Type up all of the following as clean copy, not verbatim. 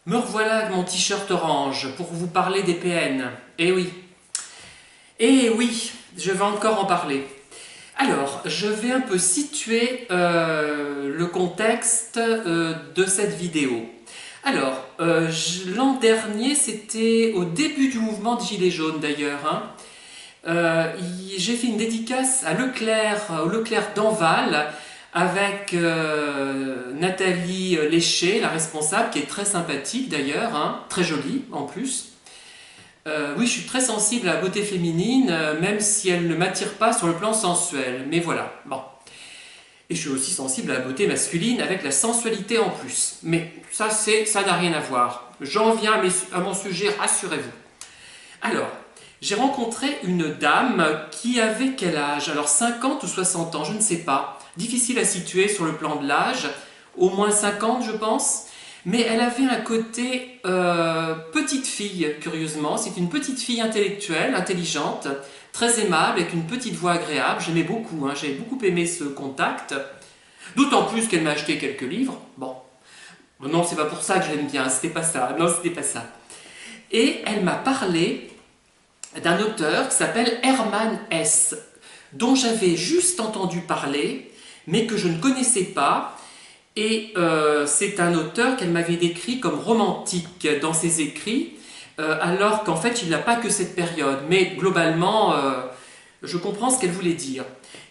Me revoilà avec mon t-shirt orange pour vous parler des PN. Eh oui, je vais encore en parler. Alors, je vais un peu situer le contexte de cette vidéo. Alors, l'an dernier, c'était au début du mouvement de Gilets jaunes d'ailleurs, hein. J'ai fait une dédicace à Leclerc, au Leclerc d'Anval, avec Nathalie Léché, la responsable, qui est très sympathique d'ailleurs, hein, très jolie en plus. Oui, je suis très sensible à la beauté féminine, même si elle ne m'attire pas sur le plan sensuel. Mais voilà, bon. Et je suis aussi sensible à la beauté masculine avec la sensualité en plus. Mais ça n'a rien à voir. J'en viens à mon sujet, rassurez-vous. Alors, j'ai rencontré une dame qui avait quel âge? Alors 50 ou 60 ans, je ne sais pas. Difficile à situer sur le plan de l'âge. Au moins 50, je pense. Mais elle avait un côté petite fille, curieusement. C'est une petite fille intellectuelle, intelligente, très aimable, avec une petite voix agréable. J'aimais beaucoup, hein, j'ai beaucoup aimé ce contact. D'autant plus qu'elle m'a acheté quelques livres. Bon, non, c'est pas pour ça que je l'aime bien, c'était pas ça. Non, c'était pas ça. Et elle m'a parlé d'un auteur qui s'appelle Hermann Hesse, dont j'avais juste entendu parler, mais que je ne connaissais pas. Et c'est un auteur qu'elle m'avait décrit comme romantique dans ses écrits, alors qu'en fait il n'a pas que cette période. Mais globalement, je comprends ce qu'elle voulait dire.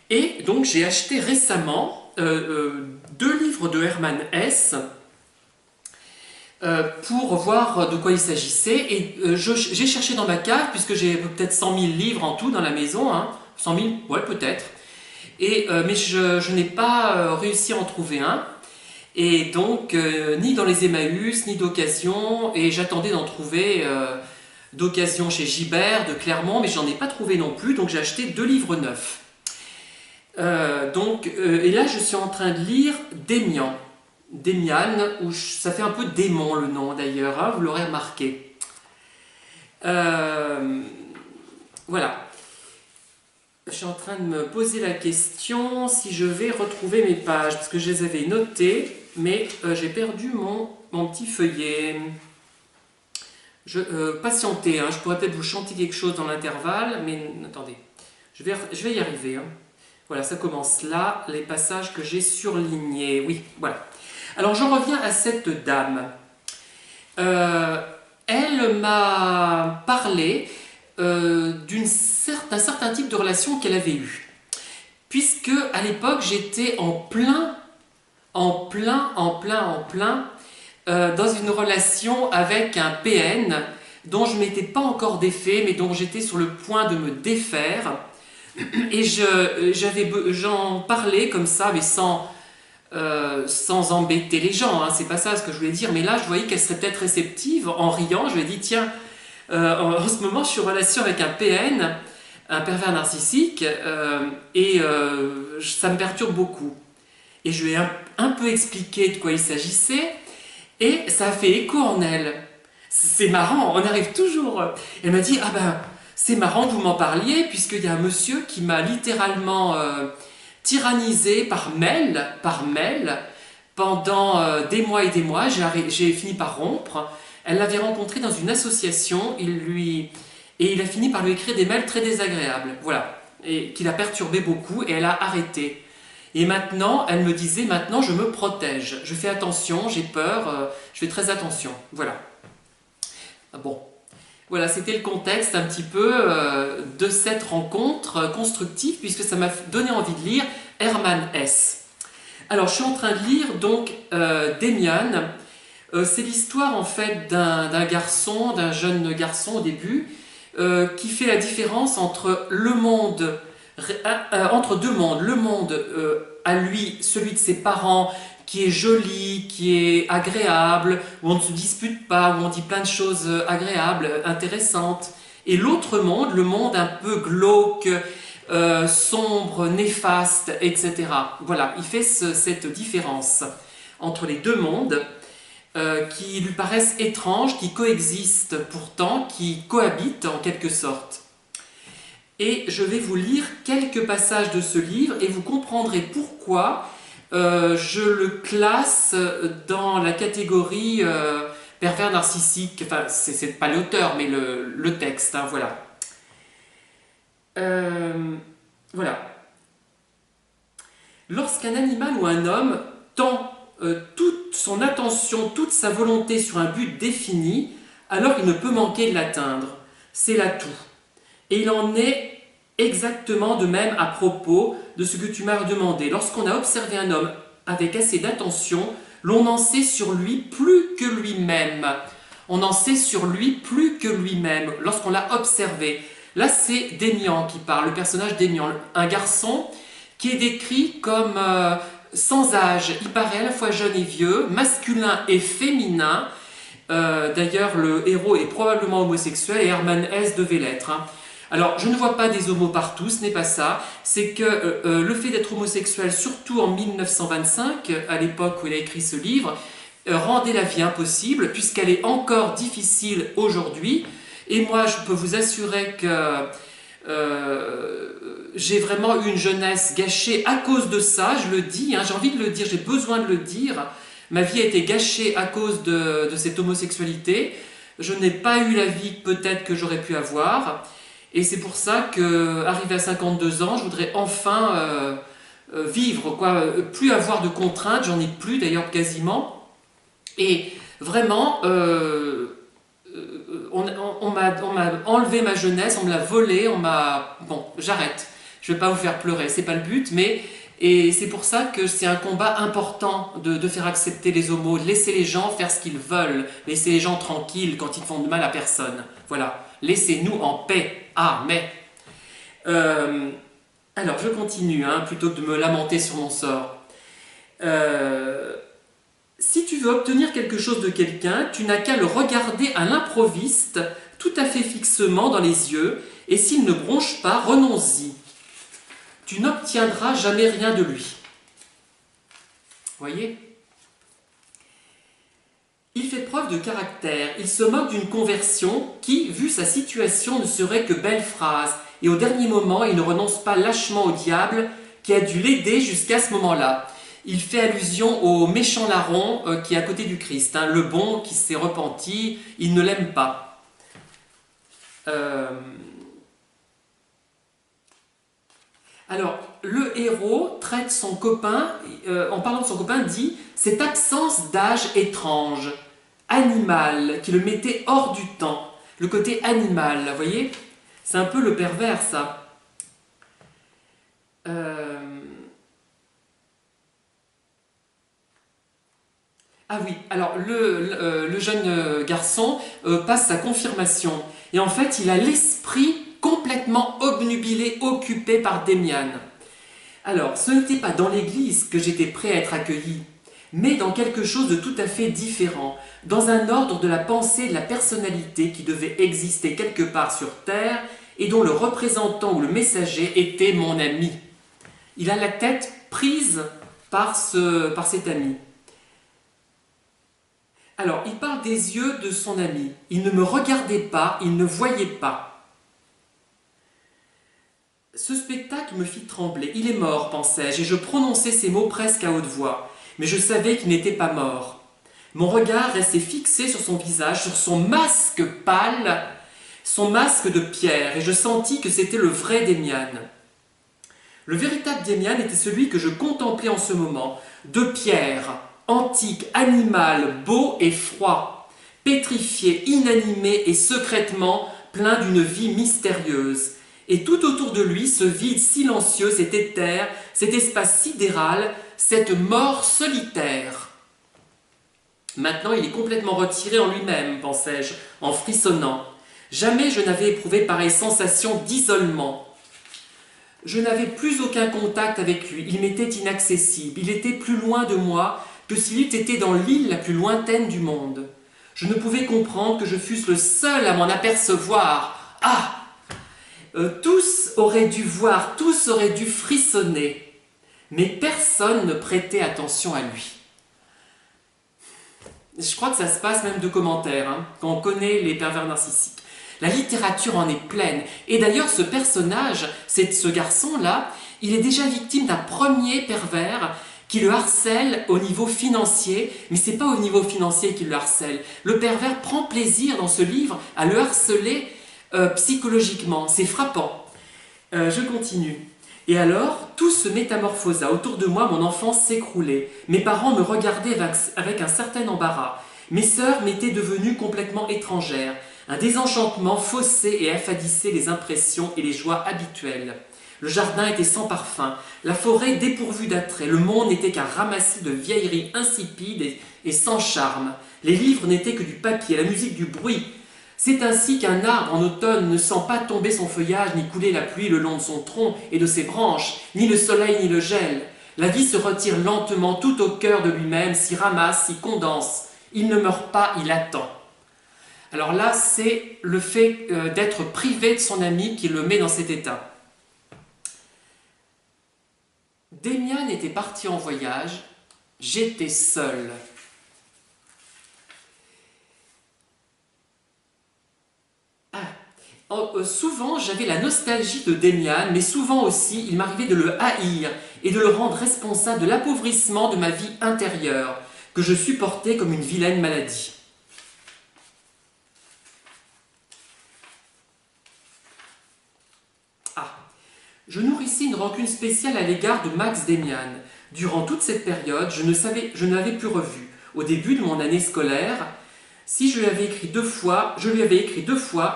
Et donc j'ai acheté récemment deux livres de Hermann Hesse pour voir de quoi il s'agissait. Et j'ai cherché dans ma cave, puisque j'ai peut-être 100 000 livres en tout dans la maison, hein, 100 000, ouais peut-être. Mais je n'ai pas réussi à en trouver un. Et donc, ni dans les Emmaüs, ni d'occasion, et j'attendais d'en trouver d'occasion chez Gibert, de Clermont, mais j'en ai pas trouvé non plus, donc j'ai acheté deux livres neufs. Et là, je suis en train de lire Démian. Démian, ça fait un peu démon le nom d'ailleurs, hein, vous l'aurez remarqué. Voilà. Je suis en train de me poser la question si je vais retrouver mes pages, parce que je les avais notées, mais j'ai perdu mon petit feuillet. Patientez, hein, je pourrais peut-être vous chanter quelque chose dans l'intervalle, mais attendez, je vais y arriver. Hein. Voilà, ça commence là, les passages que j'ai surlignés. Oui, voilà. Alors j'en reviens à cette dame. Elle m'a parlé d'un certain type de relation qu'elle avait eue. Puisque à l'époque j'étais en plein dans une relation avec un PN dont je ne m'étais pas encore défait, mais dont j'étais sur le point de me défaire. Et j'en parlais comme ça, mais sans embêter les gens, hein, c'est pas ça ce que je voulais dire. Mais là, je voyais qu'elle serait peut-être réceptive. En riant, je lui ai dit, tiens, en ce moment, je suis en relation avec un PN, un pervers narcissique, ça me perturbe beaucoup. Et je lui ai un peu expliqué de quoi il s'agissait, et ça a fait écho en elle. C'est marrant, on arrive toujours. Elle m'a dit, ah ben, c'est marrant que vous m'en parliez, puisqu'il y a un monsieur qui m'a littéralement tyrannisé par mail, pendant des mois et des mois. J'ai fini par rompre. Elle l'avait rencontré dans une association, et il a fini par lui écrire des mails très désagréables, voilà, et qui l'a perturbé beaucoup, et elle a arrêté. Et maintenant, elle me disait, maintenant je me protège, je fais attention, j'ai peur, je fais très attention, voilà. Bon, voilà, c'était le contexte un petit peu de cette rencontre constructive, puisque ça m'a donné envie de lire Hermann Hesse. Alors, je suis en train de lire donc Démian. C'est l'histoire en fait d'un garçon, d'un jeune garçon au début, qui fait la différence entre entre deux mondes. Le monde à lui, celui de ses parents, qui est joli, qui est agréable, où on ne se dispute pas, où on dit plein de choses agréables, intéressantes. Et l'autre monde, le monde un peu glauque, sombre, néfaste, etc. Voilà, il fait cette différence entre les deux mondes qui lui paraissent étranges, qui coexistent pourtant, qui cohabitent en quelque sorte. Et je vais vous lire quelques passages de ce livre et vous comprendrez pourquoi je le classe dans la catégorie Pervers narcissique, enfin, c'est pas l'auteur, mais le texte, hein, voilà. Voilà. Lorsqu'un animal ou un homme tend toute son attention, toute sa volonté sur un but défini, alors il ne peut manquer de l'atteindre. C'est l'atout. Et il en est exactement de même à propos de ce que tu m'as demandé. Lorsqu'on a observé un homme avec assez d'attention, l'on en sait sur lui plus que lui-même. On en sait sur lui plus que lui-même, lorsqu'on l'a observé. Là, c'est Démian qui parle, le personnage Démian, un garçon qui est décrit comme sans âge. Il paraît à la fois jeune et vieux, masculin et féminin. D'ailleurs, le héros est probablement homosexuel et Hermann Hesse devait l'être. Hein. Alors, je ne vois pas des homos partout, ce n'est pas ça. C'est que le fait d'être homosexuel, surtout en 1925, à l'époque où il a écrit ce livre, rendait la vie impossible, puisqu'elle est encore difficile aujourd'hui. Et moi, je peux vous assurer que j'ai vraiment eu une jeunesse gâchée à cause de ça, je le dis, hein, j'ai envie de le dire, j'ai besoin de le dire. Ma vie a été gâchée à cause de cette homosexualité. Je n'ai pas eu la vie peut-être que j'aurais pu avoir. Et c'est pour ça qu'arrivé à 52 ans, je voudrais enfin vivre, quoi, plus avoir de contraintes, j'en ai plus d'ailleurs quasiment. Et vraiment, on m'a enlevé ma jeunesse, on me l'a volée, on m'a... Bon, j'arrête, je ne vais pas vous faire pleurer, c'est pas le but, mais... Et c'est pour ça que c'est un combat important de faire accepter les homos, de laisser les gens faire ce qu'ils veulent, laisser les gens tranquilles quand ils font de mal à personne. Voilà, laissez-nous en paix. Ah, mais... alors, je continue, hein, plutôt que de me lamenter sur mon sort. Si tu veux obtenir quelque chose de quelqu'un, tu n'as qu'à le regarder à l'improviste, tout à fait fixement dans les yeux, et s'il ne bronche pas, renonce-y. Tu n'obtiendras jamais rien de lui. Voyez ? Il fait preuve de caractère, il se moque d'une conversion qui, vu sa situation, ne serait que belle phrase, et au dernier moment, il ne renonce pas lâchement au diable qui a dû l'aider jusqu'à ce moment-là. Il fait allusion au méchant larron qui est à côté du Christ, hein, le bon qui s'est repenti, il ne l'aime pas. Alors, le héros traite son copain, en parlant de son copain, dit « cette absence d'âge étrange, animal, qui le mettait hors du temps ». Le côté animal, vous voyez, c'est un peu le pervers, ça. Ah oui, alors le jeune garçon passe sa confirmation. Et en fait, il a l'esprit complètement obnubilé, occupé par Démian. Alors, ce n'était pas dans l'église que j'étais prêt à être accueilli, mais dans quelque chose de tout à fait différent, dans un ordre de la pensée et de la personnalité qui devait exister quelque part sur Terre et dont le représentant ou le messager était mon ami. Il a la tête prise par cet ami. Alors, il parle des yeux de son ami. Il ne me regardait pas, il ne voyait pas. Ce spectacle me fit trembler. Il est mort, pensais-je, et je prononçais ces mots presque à haute voix. Mais je savais qu'il n'était pas mort. Mon regard restait fixé sur son visage, sur son masque pâle, son masque de pierre, et je sentis que c'était le vrai Démian. Le véritable Démian était celui que je contemplais en ce moment, de pierre, antique, animal, beau et froid, pétrifié, inanimé et secrètement plein d'une vie mystérieuse. Et tout autour de lui, ce vide silencieux, cet éther, cet espace sidéral, cette mort solitaire. Maintenant, il est complètement retiré en lui-même, pensais-je, en frissonnant. Jamais je n'avais éprouvé pareille sensation d'isolement. Je n'avais plus aucun contact avec lui, il m'était inaccessible, il était plus loin de moi que s'il eût été dans l'île la plus lointaine du monde. Je ne pouvais comprendre que je fusse le seul à m'en apercevoir. Ah ! Tous auraient dû voir, tous auraient dû frissonner, mais personne ne prêtait attention à lui. Je crois que ça se passe même de commentaires, hein, quand on connaît les pervers narcissiques. La littérature en est pleine. Et d'ailleurs, ce personnage, ce garçon-là, il est déjà victime d'un premier pervers qui le harcèle au niveau financier, mais c'est pas au niveau financier qu'il le harcèle. Le pervers prend plaisir dans ce livre à le harceler psychologiquement. C'est frappant. Je continue. Et alors, tout se métamorphosa. Autour de moi, mon enfance s'écroulait. Mes parents me regardaient avec un certain embarras. Mes sœurs m'étaient devenues complètement étrangères. Un désenchantement faussait et affadissait les impressions et les joies habituelles. Le jardin était sans parfum, la forêt dépourvue d'attrait, le monde n'était qu'un ramassis de vieilleries insipides et sans charme. Les livres n'étaient que du papier, la musique du bruit. C'est ainsi qu'un arbre en automne ne sent pas tomber son feuillage, ni couler la pluie le long de son tronc et de ses branches, ni le soleil ni le gel. La vie se retire lentement tout au cœur de lui-même, s'y ramasse, s'y condense. Il ne meurt pas, il attend. Alors là, c'est le fait d'être privé de son ami qui le met dans cet état. Démian était parti en voyage, j'étais seul. Souvent, j'avais la nostalgie de Démian, mais souvent aussi, il m'arrivait de le haïr et de le rendre responsable de l'appauvrissement de ma vie intérieure, que je supportais comme une vilaine maladie. Je nourrissais une rancune spéciale à l'égard de Max Démian. Durant toute cette période, je ne l'avais plus revu. Au début de mon année scolaire, si je lui avais écrit 2 fois,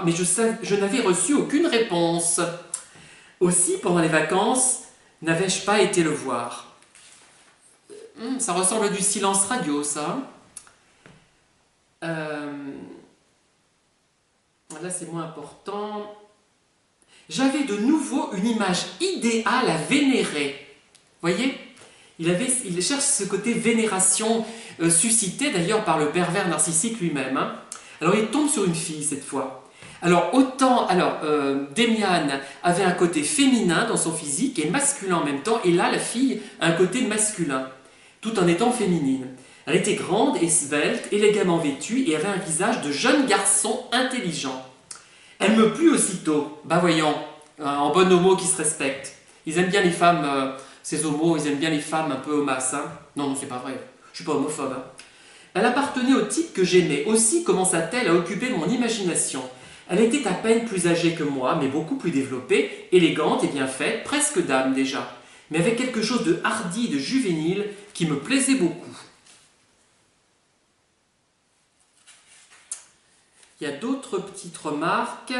mais je n'avais reçu aucune réponse. Aussi, pendant les vacances, n'avais-je pas été le voir. Ça ressemble à du silence radio, ça. Là, c'est moins important. J'avais de nouveau une image idéale à vénérer. Voyez, il cherche ce côté vénération, suscité d'ailleurs par le pervers narcissique lui-même. Hein. Alors il tombe sur une fille cette fois. Alors Démian avait un côté féminin dans son physique et masculin en même temps, et là la fille a un côté masculin, tout en étant féminine. Elle était grande et svelte, élégamment vêtue et avait un visage de jeune garçon intelligent. Elle me plut aussitôt. Bah voyons, en bon homo qui se respecte. Ils aiment bien les femmes, ces homos, ils aiment bien les femmes un peu homasses. Hein. Non, c'est pas vrai. Je suis pas homophobe. Hein. Elle appartenait au type que j'aimais. Aussi commença-t-elle à occuper mon imagination. Elle était à peine plus âgée que moi, mais beaucoup plus développée, élégante et bien faite, presque dame déjà. Mais avec quelque chose de hardi, de juvénile, qui me plaisait beaucoup. Il y a d'autres petites remarques.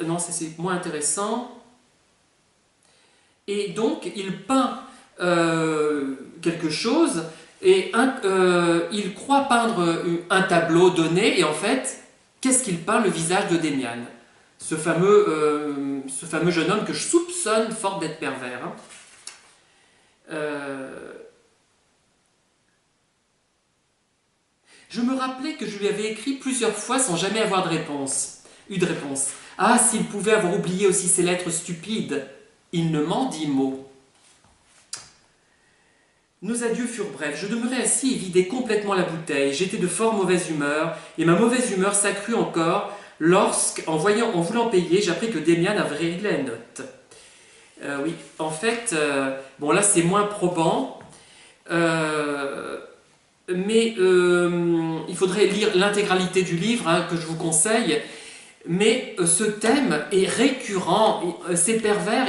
Non, c'est moins intéressant. Et donc, il peint quelque chose et il croit peindre un tableau donné et en fait, qu'est-ce qu'il peint? Le visage de Démian. Ce fameux jeune homme que je soupçonne fort d'être pervers. Hein. Je me rappelais que je lui avais écrit plusieurs fois sans jamais avoir eu de réponse. Ah, s'il pouvait avoir oublié aussi ces lettres stupides. Il ne m'en dit mot. Nos adieux furent brefs. Je demeurai assis et vidai complètement la bouteille. J'étais de fort mauvaise humeur, et ma mauvaise humeur s'accrut encore en voulant payer, j'appris que Démian avait réglé la note. Oui, en fait, bon là c'est moins probant, mais il faudrait lire l'intégralité du livre hein, que je vous conseille. Mais ce thème est récurrent, ces pervers,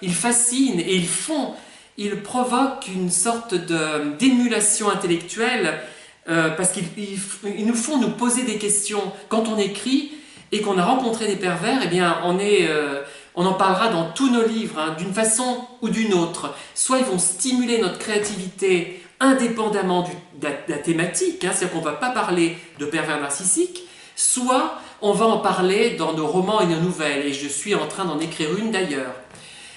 ils fascinent et ils provoquent une sorte d'émulation intellectuelle parce qu'ils nous font nous poser des questions. Quand on écrit et qu'on a rencontré des pervers, eh bien on en parlera dans tous nos livres, hein, d'une façon ou d'une autre. Soit ils vont stimuler notre créativité indépendamment de la thématique, hein, c'est-à-dire qu'on ne va pas parler de pervers narcissiques, soit on va en parler dans nos romans et nos nouvelles, et je suis en train d'en écrire une d'ailleurs.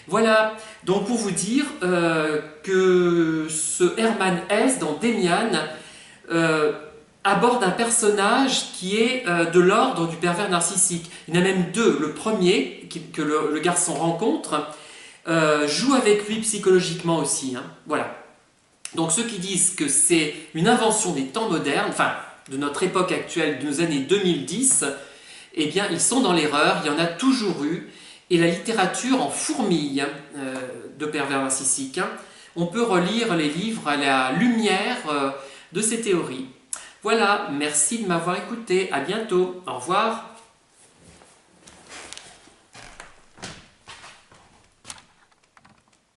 Voilà, donc pour vous dire que ce Hermann Hesse dans Démian aborde un personnage qui est de l'ordre du pervers narcissique. Il y en a même 2. Le premier, que le garçon rencontre, joue avec lui psychologiquement aussi. Hein. Voilà. Donc ceux qui disent que c'est une invention des temps modernes, enfin de notre époque actuelle, de nos années 2010, eh bien ils sont dans l'erreur, il y en a toujours eu, et la littérature en fourmille de pervers narcissiques. On peut relire les livres à la lumière de ces théories. Voilà, merci de m'avoir écouté, à bientôt, au revoir.